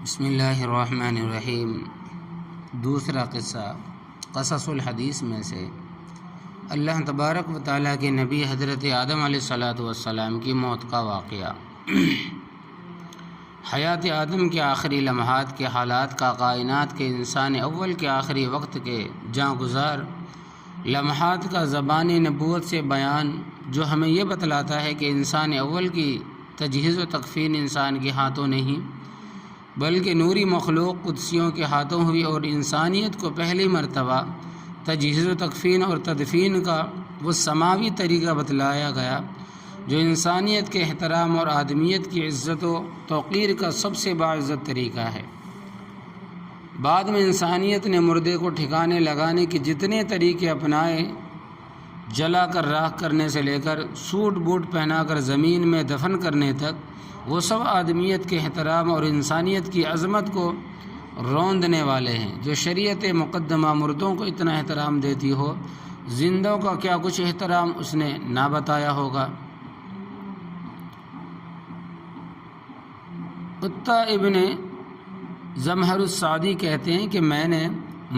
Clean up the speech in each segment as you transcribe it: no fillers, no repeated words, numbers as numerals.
بسم اللہ الرحمن الرحیم۔ دوسرا قصہ قصص الحدیث میں سے اللہ تبارک و تعالیٰ کے نبی حضرت آدم علیہ السلام کی موت کا واقعہ۔ حیات آدم کے آخری لمحات کے حالات کا کائنات کے انسان اول کے آخری وقت کے جاں گزار لمحات کا زبانی نبوت سے بیان، جو ہمیں یہ بتلاتا ہے کہ انسان اول کی تجہیز و تکفین انسان کے ہاتھوں نہیں بلکہ نوری مخلوق قدسیوں کے ہاتھوں ہوئی، اور انسانیت کو پہلی مرتبہ تجہیز و تکفین اور تدفین کا وہ سماوی طریقہ بتلایا گیا جو انسانیت کے احترام اور آدمیت کی عزت و توقیر کا سب سے باعزت طریقہ ہے۔ بعد میں انسانیت نے مردے کو ٹھکانے لگانے کے جتنے طریقے اپنائے، جلا کر راکھ کرنے سے لے کر سوٹ بوٹ پہنا کر زمین میں دفن کرنے تک، وہ سب آدمیت کے احترام اور انسانیت کی عظمت کو روندنے والے ہیں۔ جو شریعت مقدمہ مردوں کو اتنا احترام دیتی ہو، زندوں کا کیا کچھ احترام اس نے نہ بتایا ہوگا۔ قطہ ابن زمہر السعدی کہتے ہیں کہ میں نے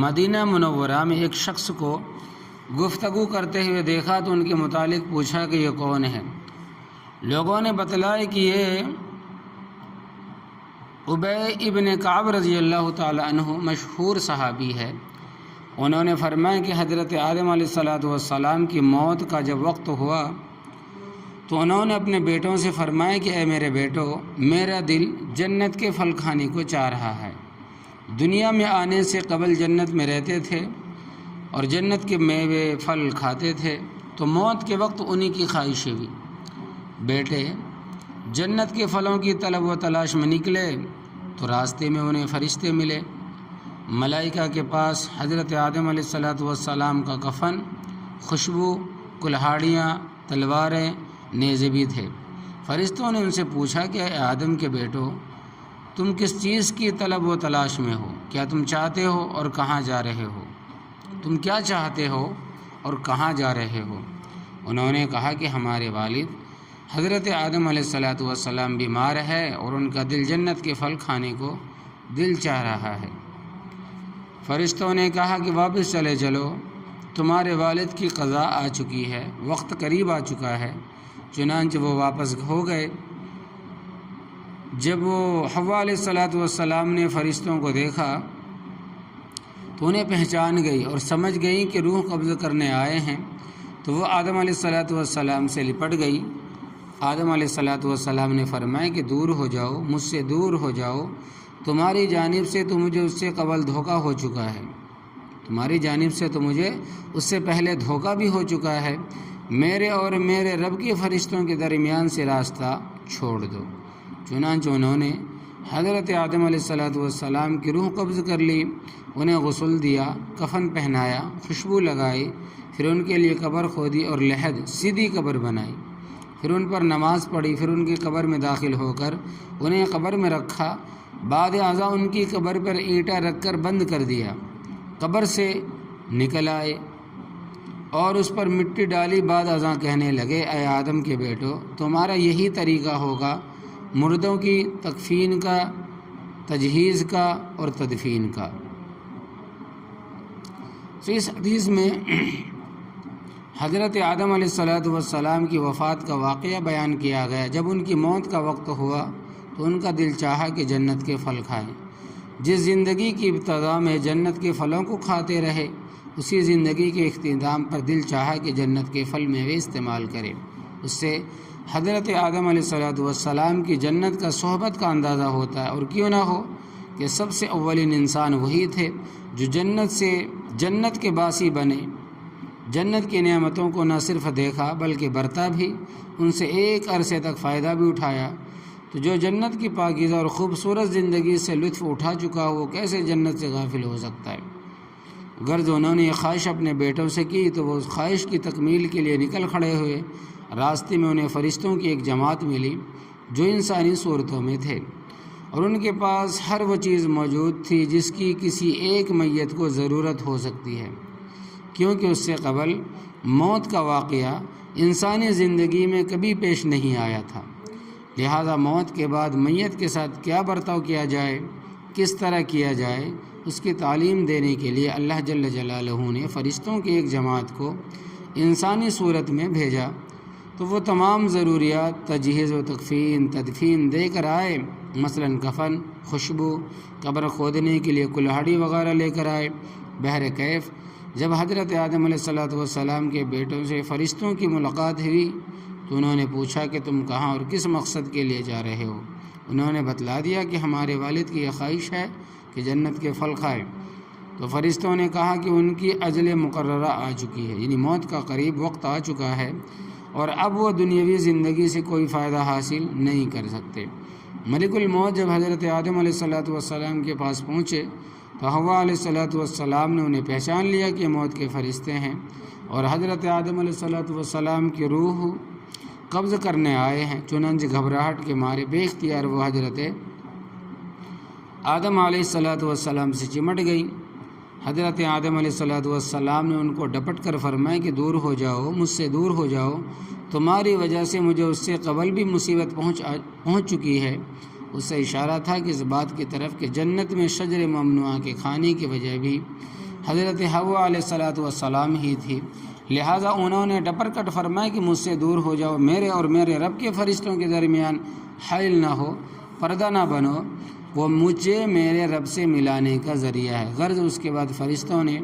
مدینہ منورہ میں ایک شخص کو گفتگو کرتے ہوئے دیکھا تو ان کے متعلق پوچھا کہ یہ کون ہے۔ لوگوں نے بتلایا کہ یہ ابی ابن کعب رضی اللہ تعالی عنہ مشہور صحابی ہے۔ انہوں نے فرمایا کہ حضرت آدم علیہ السلام کی موت کا جب وقت ہوا تو انہوں نے اپنے بیٹوں سے فرمایا کہ اے میرے بیٹو، میرا دل جنت کے پھل کھانے کو چاہ رہا ہے۔ دنیا میں آنے سے قبل جنت میں رہتے تھے اور جنت کے میوے پھل کھاتے تھے، تو موت کے وقت انہی کی خواہش ہوئی۔ بیٹے جنت کے پھلوں کی طلب و تلاش میں نکلے تو راستے میں انہیں فرشتے ملے۔ ملائکہ کے پاس حضرت آدم علیہ السلام کا کفن، خوشبو، کلہاڑیاں، تلواریں، نیزے بھی تھے۔ فرشتوں نے ان سے پوچھا کہ اے آدم کے بیٹو، تم کس چیز کی طلب و تلاش میں ہو؟ کیا تم چاہتے ہو اور کہاں جا رہے ہو؟ تم کیا چاہتے ہو اور کہاں جا رہے ہو؟ انہوں نے کہا کہ ہمارے والد حضرت آدم علیہ السلام بیمار ہے اور ان کا دل جنت کے پھل کھانے کو دل چاہ رہا ہے۔ فرشتوں نے کہا کہ واپس چلے چلو، تمہارے والد کی قضا آ چکی ہے، وقت قریب آ چکا ہے۔ چنانچہ وہ واپس ہو گئے۔ جب وہ حوا علیہ السلام نے فرشتوں کو دیکھا تو انہیں پہچان گئی اور سمجھ گئی کہ روح قبض کرنے آئے ہیں، تو وہ آدم علیہ السلام سے لپٹ گئی۔ آدم علیہ السلام نے فرمایا کہ دور ہو جاؤ، مجھ سے دور ہو جاؤ، تمہاری جانب سے تو مجھے اس سے قبل دھوکہ ہو چکا ہے، تمہاری جانب سے تو مجھے اس سے پہلے دھوکہ بھی ہو چکا ہے، میرے اور میرے رب کے فرشتوں کے درمیان سے راستہ چھوڑ دو۔ چنانچہ انہوں نے حضرت آدم علیہ السلام کی روح قبض کر لی، انہیں غسل دیا، کفن پہنایا، خوشبو لگائی، پھر ان کے لیے قبر کھودی اور لحد سیدھی قبر بنائی، پھر ان پر نماز پڑھی، پھر ان کی قبر میں داخل ہو کر انہیں قبر میں رکھا۔ بعد ازاں ان کی قبر پر اینٹا رکھ کر بند کر دیا۔ قبر سے نکل آئے اور اس پر مٹی ڈالی۔ بعد ازاں کہنے لگے اے آدم کے بیٹو، تمہارا یہی طریقہ ہوگا مردوں کی تکفین کا، تجہیز کا اور تدفین کا۔ تو اس حدیث میں حضرت آدم علیہ السلام کی وفات کا واقعہ بیان کیا گیا۔ جب ان کی موت کا وقت ہوا تو ان کا دل چاہا کہ جنت کے پھل کھائیں۔ جس زندگی کی ابتدا میں جنت کے پھلوں کو کھاتے رہے، اسی زندگی کے اختتام پر دل چاہا کہ جنت کے پھل میوے استعمال کرے۔ اس سے حضرت آدم علیہ السلام کی جنت کا صحبت کا اندازہ ہوتا ہے، اور کیوں نہ ہو کہ سب سے اولین انسان وہی تھے جو جنت کے باسی بنے، جنت کی نعمتوں کو نہ صرف دیکھا بلکہ برتا بھی، ان سے ایک عرصے تک فائدہ بھی اٹھایا۔ تو جو جنت کی پاکیزہ اور خوبصورت زندگی سے لطف اٹھا چکا ہو، وہ کیسے جنت سے غافل ہو سکتا ہے؟ غرض انہوں نے یہ خواہش اپنے بیٹوں سے کی تو وہ اس خواہش کی تکمیل کے لیے نکل کھڑے ہوئے۔ راستے میں انہیں فرشتوں کی ایک جماعت ملی جو انسانی صورتوں میں تھے، اور ان کے پاس ہر وہ چیز موجود تھی جس کی کسی ایک میت کو ضرورت ہو سکتی ہے، کیونکہ اس سے قبل موت کا واقعہ انسانی زندگی میں کبھی پیش نہیں آیا تھا۔ لہذا موت کے بعد میت کے ساتھ کیا برتاؤ کیا جائے، کس طرح کیا جائے اس کی تعلیم دینے کے لیے اللہ جل جلالہ نے فرشتوں کی ایک جماعت کو انسانی صورت میں بھیجا، تو وہ تمام ضروریات تجہیز و تدفین دے کر آئے، مثلا کفن، خوشبو، قبر کھودنے کے لیے کلہاڑی وغیرہ لے کر آئے۔ بہر کیف جب حضرت آدم علیہ السلام کے بیٹوں سے فرشتوں کی ملاقات ہوئی تو انہوں نے پوچھا کہ تم کہاں اور کس مقصد کے لیے جا رہے ہو؟ انہوں نے بتلا دیا کہ ہمارے والد کی یہ خواہش ہے کہ جنت کے پھل کھائے۔ تو فرشتوں نے کہا کہ ان کی اجل مقررہ آ چکی ہے، یعنی موت کا قریب وقت آ چکا ہے اور اب وہ دنیاوی زندگی سے کوئی فائدہ حاصل نہیں کر سکتے۔ ملک الموت جب حضرت آدم علیہ السلام کے پاس پہنچے تو حوا علیہ السلام نے انہیں پہچان لیا کہ موت کے فرشتے ہیں اور حضرت آدم علیہ السلام کی روح قبض کرنے آئے ہیں۔ چنانچہ گھبراہٹ کے مارے بے اختیار وہ حضرت آدم علیہ السلام سے چمٹ گئی۔ حضرت آدم علیہ السلام نے ان کو ڈپٹ کر فرمایا کہ دور ہو جاؤ، مجھ سے دور ہو جاؤ، تمہاری وجہ سے مجھے اس سے قبل بھی مصیبت پہنچ چکی ہے۔ اس سے اشارہ تھا کہ اس بات کی طرف کہ جنت میں شجر ممنوعہ کے کھانے کی وجہ بھی حضرت حوا علیہ السلام ہی تھی، لہٰذا انہوں نے ڈپر کٹ فرمایا کہ مجھ سے دور ہو جاؤ، میرے اور میرے رب کے فرشتوں کے درمیان حائل نہ ہو، پردہ نہ بنو، وہ مجھے میرے رب سے ملانے کا ذریعہ ہے۔ غرض اس کے بعد فرشتوں نے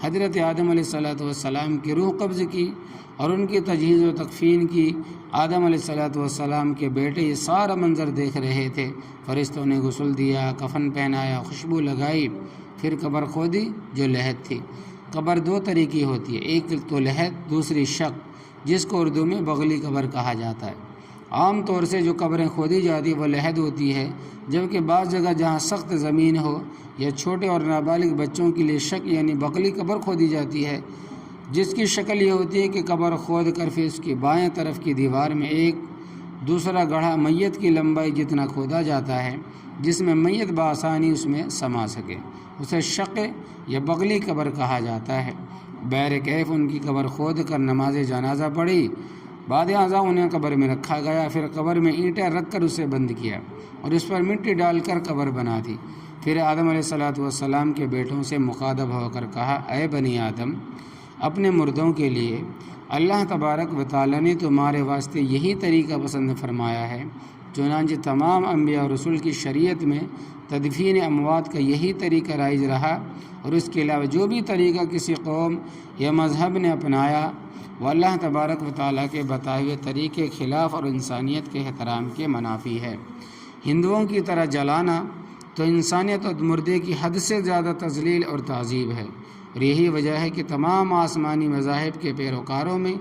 حضرت آدم علیہ السلام کی روح قبض کی اور ان کی تجہیز و تکفین کی۔ آدم علیہ السلام کے بیٹے یہ سارا منظر دیکھ رہے تھے۔ فرشتوں نے غسل دیا، کفن پہنایا، خوشبو لگائی، پھر قبر کھودی جو لحد تھی۔ قبر دو طرح کی ہوتی ہے، ایک تو لحد، دوسری شق، جس کو اردو میں بغلی قبر کہا جاتا ہے۔ عام طور سے جو قبریں کھودی جاتی وہ لحد ہوتی ہے، جبکہ بعض جگہ جہاں سخت زمین ہو یا چھوٹے اور نابالغ بچوں کے لیے شق یعنی بغلی قبر کھودی جاتی ہے، جس کی شکل یہ ہوتی ہے کہ قبر کھود کر پھر اس کی بائیں طرف کی دیوار میں ایک دوسرا گڑھا میت کی لمبائی جتنا کھودا جاتا ہے جس میں میت بآسانی اس میں سما سکے، اسے شق یا بغلی قبر کہا جاتا ہے۔ بہر کیف ان کی قبر کھود کر نماز جنازہ پڑھی، بعد ازاں انہیں قبر میں رکھا گیا، پھر قبر میں اینٹیں رکھ کر اسے بند کیا اور اس پر مٹی ڈال کر قبر بنا دی۔ پھر آدم علیہ السلام کے بیٹوں سے مخاطب ہو کر کہا، اے بنی آدم، اپنے مردوں کے لیے اللہ تبارک و تعالیٰ نے تمہارے واسطے یہی طریقہ پسند فرمایا ہے۔ چنانچہ تمام انبیاء اور رسول کی شریعت میں تدفین اموات کا یہی طریقہ رائج رہا، اور اس کے علاوہ جو بھی طریقہ کسی قوم یا مذہب نے اپنایا وہ اللہ تبارک و تعالیٰ کے بتائے ہوئے طریقے کے خلاف اور انسانیت کے احترام کے منافی ہے۔ ہندوؤں کی طرح جلانا تو انسانیت اور مردے کی حد سے زیادہ تذلیل اور تعذیب ہے، اور یہی وجہ ہے کہ تمام آسمانی مذاہب کے پیروکاروں میں،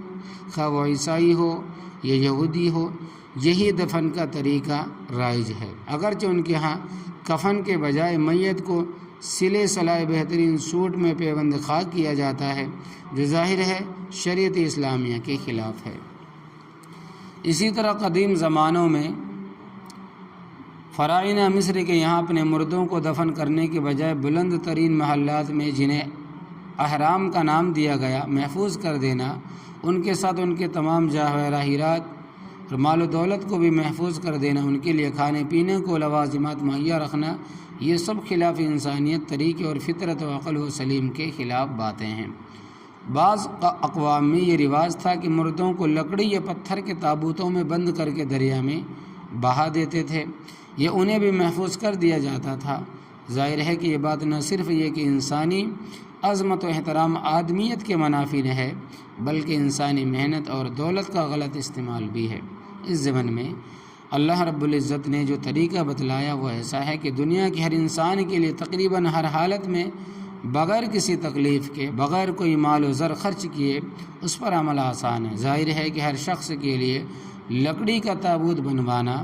خواہ وہ عیسائی ہو یا یہودی ہو، یہی دفن کا طریقہ رائج ہے۔ اگرچہ ان کے ہاں کفن کے بجائے میت کو سلے سلائے بہترین سوٹ میں پیوند خاک کیا جاتا ہے، جو ظاہر ہے شریعت اسلامیہ کے خلاف ہے۔ اسی طرح قدیم زمانوں میں فرعونہ مصر کے یہاں اپنے مردوں کو دفن کرنے کے بجائے بلند ترین محلات میں جنہیں احرام کا نام دیا گیا محفوظ کر دینا، ان کے ساتھ ان کے تمام جواہرات اور مال و دولت کو بھی محفوظ کر دینا، ان کے لیے کھانے پینے کو لوازمات مہیا رکھنا، یہ سب خلاف انسانیت طریقے اور فطرت و عقل و سلیم کے خلاف باتیں ہیں۔ بعض اقوام میں یہ رواج تھا کہ مردوں کو لکڑی یا پتھر کے تابوتوں میں بند کر کے دریا میں بہا دیتے تھے، یہ انہیں بھی محفوظ کر دیا جاتا تھا۔ ظاہر ہے کہ یہ بات نہ صرف یہ کہ انسانی عظمت و احترام آدمیت کے منافی نہ ہے، بلکہ انسانی محنت اور دولت کا غلط استعمال بھی ہے۔ اس ضمن میں اللہ رب العزت نے جو طریقہ بتلایا وہ ایسا ہے کہ دنیا کے ہر انسان کے لیے تقریباً ہر حالت میں بغیر کسی تکلیف کے، بغیر کوئی مال و زر خرچ کیے اس پر عمل آسان ہے۔ ظاہر ہے کہ ہر شخص کے لیے لکڑی کا تابوت بنوانا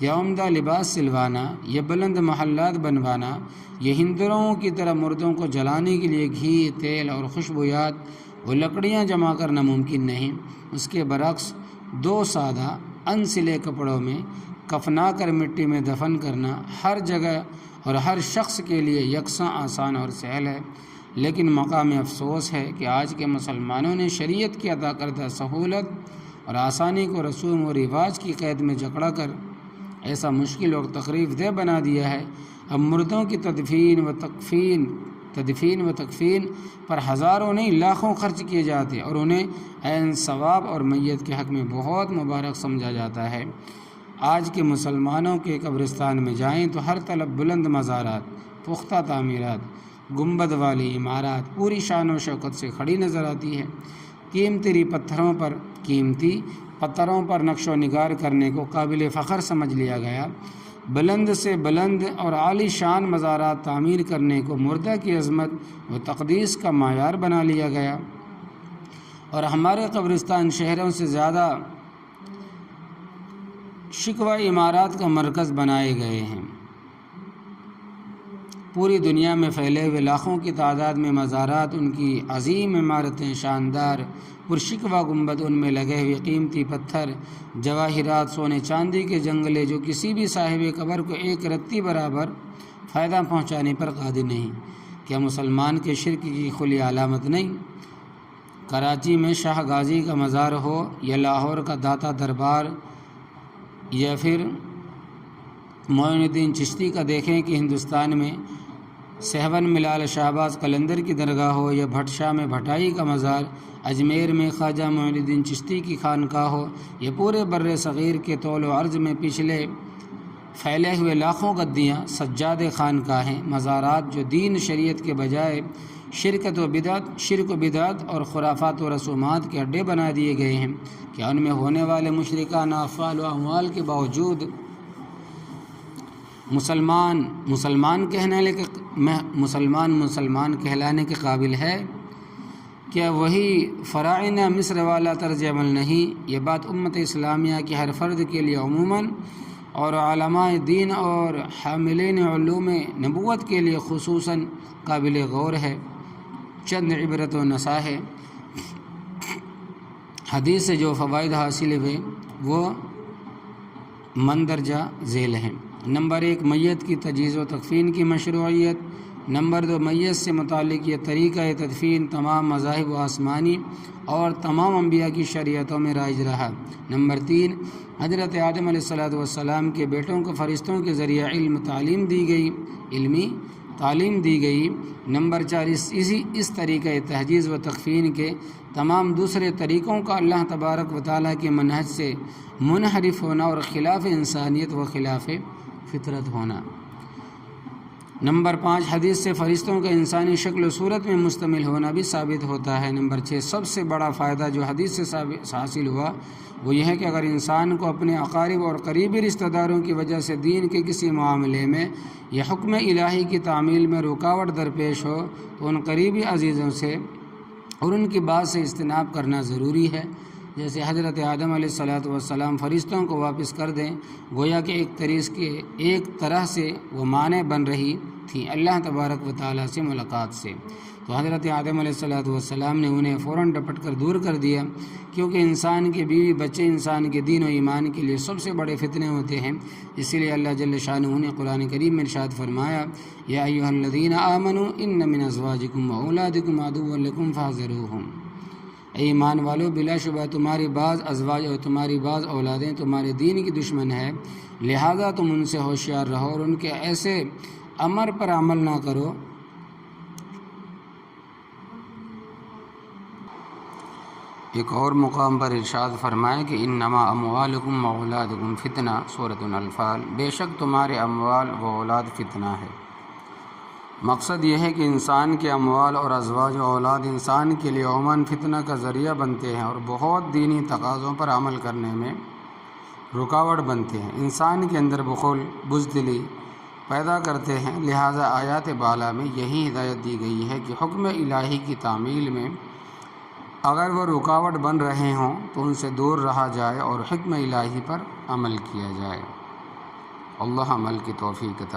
یا عمدہ لباس سلوانا یا بلند محلات بنوانا یا ہندوؤں کی طرح مردوں کو جلانے کے لیے گھی، تیل اور خوشبویات و لکڑیاں جمع کرنا ممکن نہیں۔ اس کے برعکس دو سادہ انسلے کپڑوں میں کفنا کر مٹی میں دفن کرنا ہر جگہ اور ہر شخص کے لیے یکساں آسان اور سہل ہے، لیکن مقام افسوس ہے کہ آج کے مسلمانوں نے شریعت کی عطا کردہ سہولت اور آسانی کو رسوم و رواج کی قید میں جکڑا کر ایسا مشکل اور تکلیف دہ بنا دیا ہے۔ اب مردوں کی تدفین و تکفین پر ہزاروں نہیں لاکھوں خرچ کیے جاتے اور انہیں عین ثواب اور میت کے حق میں بہت مبارک سمجھا جاتا ہے۔ آج کے مسلمانوں کے قبرستان میں جائیں تو ہر طرف بلند مزارات، پختہ تعمیرات، گنبد والی عمارات پوری شان و شوکت سے کھڑی نظر آتی ہے۔ قیمتی پتھروں پر نقش و نگار کرنے کو قابل فخر سمجھ لیا گیا۔ بلند سے بلند اور عالی شان مزارات تعمیر کرنے کو مردہ کی عظمت و تقدیس کا معیار بنا لیا گیا، اور ہمارے قبرستان شہروں سے زیادہ شکوہ عمارات کا مرکز بنائے گئے ہیں۔ پوری دنیا میں پھیلے ہوئے لاکھوں کی تعداد میں مزارات، ان کی عظیم عمارتیں، شاندار پرشکوہ گنبد، ان میں لگے ہوئے قیمتی پتھر، جواہرات، سونے چاندی کے جنگلے جو کسی بھی صاحب قبر کو ایک رتی برابر فائدہ پہنچانے پر قادر نہیں۔ کیا مسلمان کے شرک کی کھلی علامت نہیں؟ کراچی میں شاہ غازی کا مزار ہو یا لاہور کا داتا دربار یا پھر معین الدین چشتی کا، دیکھیں کہ ہندوستان میں سہون ملال شہباز قلندر کی درگاہ ہو یا بھٹ شاہ میں بھٹائی کا مزار، اجمیر میں خواجہ معین الدین چشتی کی خانقاہ ہو، یا پورے بر صغیر کے طول و عرض میں پچھلے پھیلے ہوئے لاکھوں گدیاں، سجاد خانقاہیں، مزارات جو دین شریعت کے بجائے شرک و بدعت اور خرافات و رسومات کے اڈے بنا دیے گئے ہیں، کیا ان میں ہونے والے مشرکانہ افعال و اعمال کے باوجود مسلمان کہلانے کے قابل ہے؟ کیا وہی فراعنہ مصر والا طرز عمل نہیں؟ یہ بات امت اسلامیہ کے ہر فرد کے لیے عموماً اور علماء دین اور حاملین علوم نبوت کے لیے خصوصاً قابل غور ہے۔ چند عبرت و نصائح حدیث سے جو فوائد حاصل ہوئے وہ مندرجہ ذیل ہیں۔ نمبر 1، میت کی تجہیز و تکفین کی مشروعیت۔ نمبر 2، میت سے متعلق یہ طریقہ تدفین تمام مذاہب و آسمانی اور تمام انبیاء کی شریعتوں میں رائج رہا۔ نمبر 3، حضرت آدم علیہ السلام کے بیٹوں کو فرشتوں کے ذریعہ علمی تعلیم دی گئی۔ نمبر 4، اس طریقہ تجہیز و تکفین کے تمام دوسرے طریقوں کا اللہ تبارک و تعالیٰ کے منہج سے منحرف ہونا اور خلاف انسانیت و خلاف فطرت ہونا۔ نمبر 5، حدیث سے فرشتوں کا انسانی شکل و صورت میں مشتمل ہونا بھی ثابت ہوتا ہے۔ نمبر 6، سب سے بڑا فائدہ جو حدیث سے حاصل ہوا وہ یہ ہے کہ اگر انسان کو اپنے اقارب اور قریبی رشتہ داروں کی وجہ سے دین کے کسی معاملے میں یا حکم الہی کی تعمیل میں رکاوٹ درپیش ہو تو ان قریبی عزیزوں سے اور ان کی بات سے اجتناب کرنا ضروری ہے۔ جیسے حضرت آدم علیہ السلام فرشتوں کو واپس کر دیں، گویا کہ ایک طرح سے وہ مانع بن رہی تھیں اللہ تبارک و تعالیٰ سے ملاقات سے، تو حضرت آدم علیہ السلام نے انہیں فوراً ڈپٹ کر دور کر دیا، کیونکہ انسان کے بیوی بچے انسان کے دین و ایمان کے لیے سب سے بڑے فتنے ہوتے ہیں۔ اسی لیے اللہ جل شانہ نے قرآن کریم میں ارشاد فرمایا، یا ایھا الذین آمنوا ان من ازواجکم و اولادکم عدوا لکم فاحذروہم، اے ایمان والو، بلا شبہ تمہاری بعض ازواج اور تمہاری بعض اولادیں تمہارے دین کی دشمن ہے، لہذا تم ان سے ہوشیار رہو اور ان کے ایسے امر پر عمل نہ کرو۔ ایک اور مقام پر ارشاد فرمائے کہ انما اموالکم و اولادکم فتنہ، سورۃ الانفال، بے شک تمہارے اموال و اولاد فتنہ ہے۔ مقصد یہ ہے کہ انسان کے اموال اور ازواج و اولاد انسان کے لیے عموماً فتنہ کا ذریعہ بنتے ہیں اور بہت دینی تقاضوں پر عمل کرنے میں رکاوٹ بنتے ہیں، انسان کے اندر بخل، بزدلی پیدا کرتے ہیں۔ لہٰذا آیات بالا میں یہی ہدایت دی گئی ہے کہ حکم الہی کی تعمیل میں اگر وہ رکاوٹ بن رہے ہوں تو ان سے دور رہا جائے اور حکم الہی پر عمل کیا جائے۔ اللہ عمل کی توفیق عطا